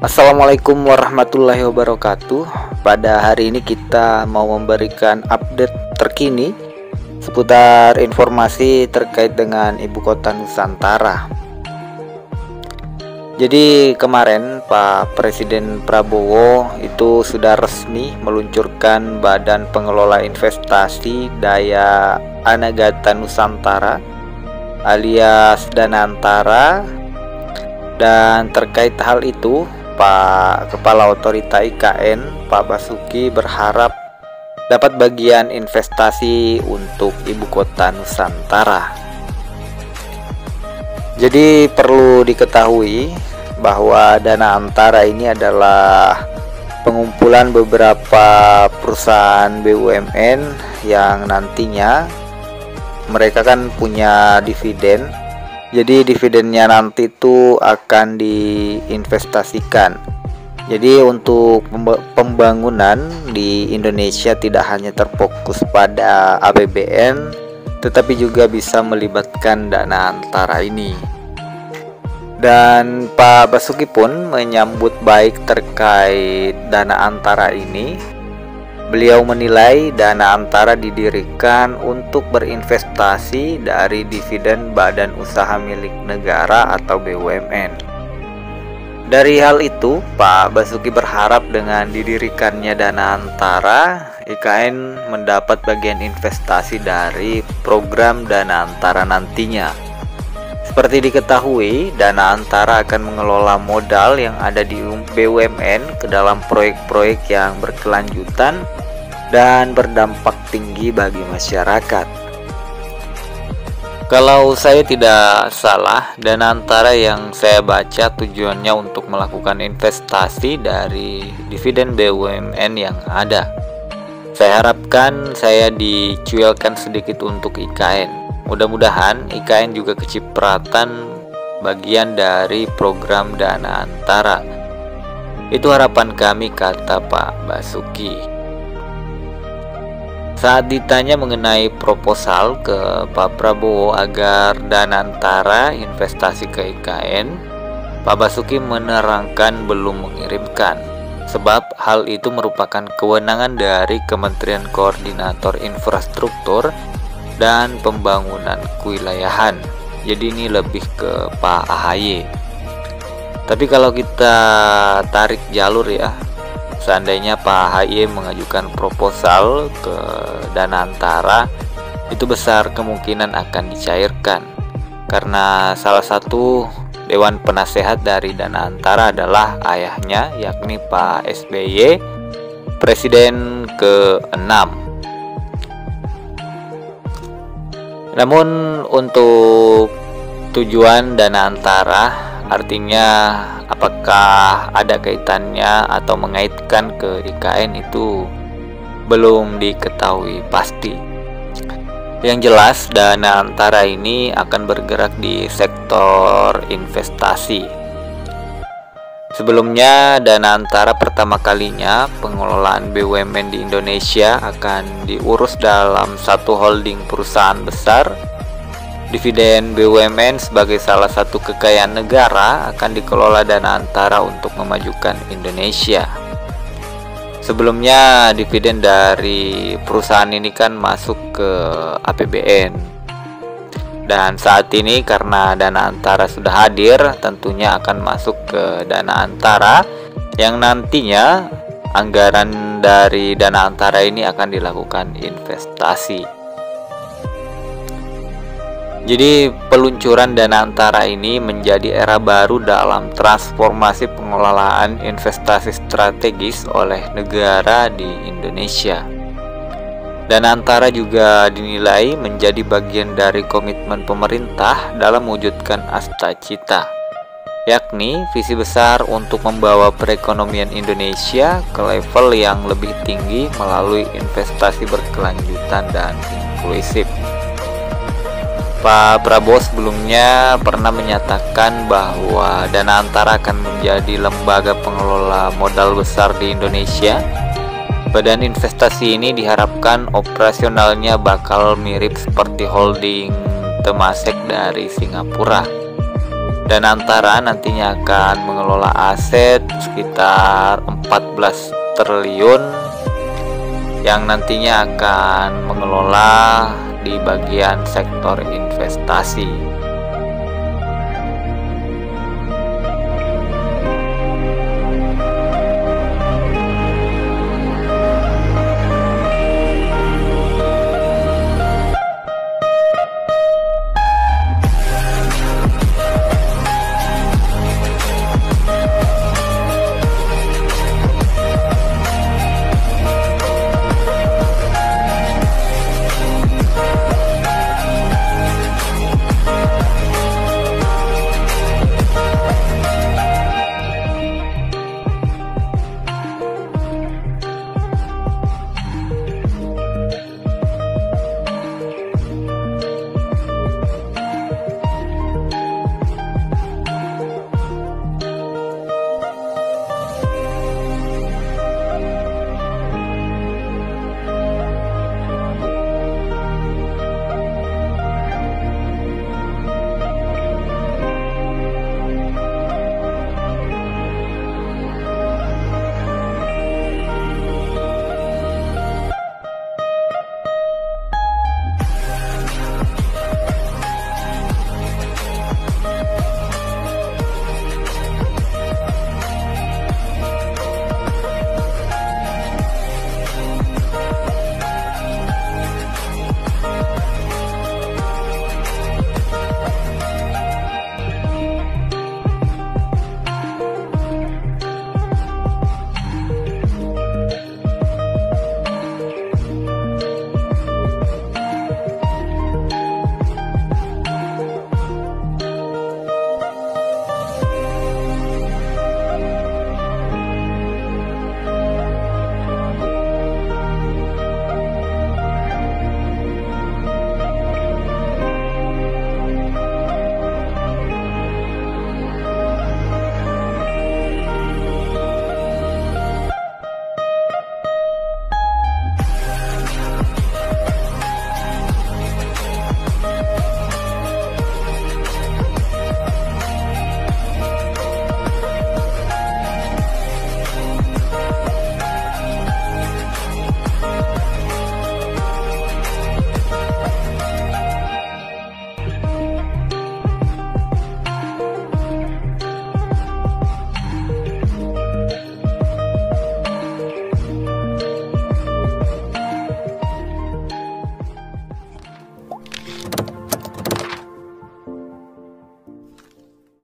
Assalamualaikum warahmatullahi wabarakatuh. Pada hari ini kita mau memberikan update terkini seputar informasi terkait dengan Ibu Kota Nusantara. Jadi kemarin Pak Presiden Prabowo itu sudah resmi meluncurkan Badan Pengelola Investasi Daya Anagata Nusantara alias Danantara. Dan terkait hal itu, Pak Kepala Otorita IKN, Pak Basuki berharap dapat bagian investasi untuk Ibu Kota Nusantara. Jadi perlu diketahui bahwa Dana Antara ini adalah pengumpulan beberapa perusahaan BUMN yang nantinya mereka kan punya dividen. Jadi dividennya nanti itu akan diinvestasikan. Jadi untuk pembangunan di Indonesia tidak hanya terfokus pada APBN, tetapi juga bisa melibatkan Dana Antara ini. Dan Pak Basuki pun menyambut baik terkait Dana Antara ini. Beliau menilai Dana Antara didirikan untuk berinvestasi dari dividen badan usaha milik negara atau BUMN. Dari hal itu, Pak Basuki berharap dengan didirikannya Dana Antara, IKN mendapat bagian investasi dari program Dana Antara nantinya. Seperti diketahui, Dana Antara akan mengelola modal yang ada di BUMN ke dalam proyek-proyek yang berkelanjutan dan berdampak tinggi bagi masyarakat. Kalau saya tidak salah, Dana Antara yang saya baca tujuannya untuk melakukan investasi dari dividen BUMN yang ada. Saya harapkan saya dicuilkan sedikit untuk IKN. Mudah-mudahan IKN juga kecipratan bagian dari program Dana Antara. Itu harapan kami, kata Pak Basuki. Saat ditanya mengenai proposal ke Pak Prabowo agar Dana Antara investasi ke IKN, Pak Basuki menerangkan belum mengirimkan, sebab hal itu merupakan kewenangan dari Kementerian Koordinator Infrastruktur dan Pembangunan Kewilayahan. Jadi ini lebih ke Pak AHY. Tapi kalau kita tarik jalur ya, seandainya Pak AHY mengajukan proposal ke Dana Antara, itu besar kemungkinan akan dicairkan, karena salah satu Dewan Penasehat dari Dana Antara adalah ayahnya, yakni Pak SBY, Presiden ke-6. Namun untuk tujuan Dana Antara, artinya apakah ada kaitannya atau mengaitkan ke IKN, itu belum diketahui pasti. Yang jelas Dana Antara ini akan bergerak di sektor investasi. Sebelumnya Dana Antara pertama kalinya pengelolaan BUMN di Indonesia akan diurus dalam satu holding perusahaan besar. Dividen BUMN sebagai salah satu kekayaan negara akan dikelola Dana Antara untuk memajukan Indonesia. Sebelumnya dividen dari perusahaan ini kan masuk ke APBN. Dan saat ini karena Dana Antara sudah hadir, tentunya akan masuk ke Dana Antara yang nantinya anggaran dari Dana Antara ini akan dilakukan investasi. Jadi peluncuran Dana Antara ini menjadi era baru dalam transformasi pengelolaan investasi strategis oleh negara di Indonesia. Dana Antara juga dinilai menjadi bagian dari komitmen pemerintah dalam mewujudkan Astacita, yakni visi besar untuk membawa perekonomian Indonesia ke level yang lebih tinggi melalui investasi berkelanjutan dan inklusif. Pak Prabowo sebelumnya pernah menyatakan bahwa Dana Antara akan menjadi lembaga pengelola modal besar di Indonesia. Badan investasi ini diharapkan operasionalnya bakal mirip seperti holding Temasek dari Singapura. Danantara nantinya akan mengelola aset sekitar 14 triliun yang nantinya akan mengelola di bagian sektor investasi.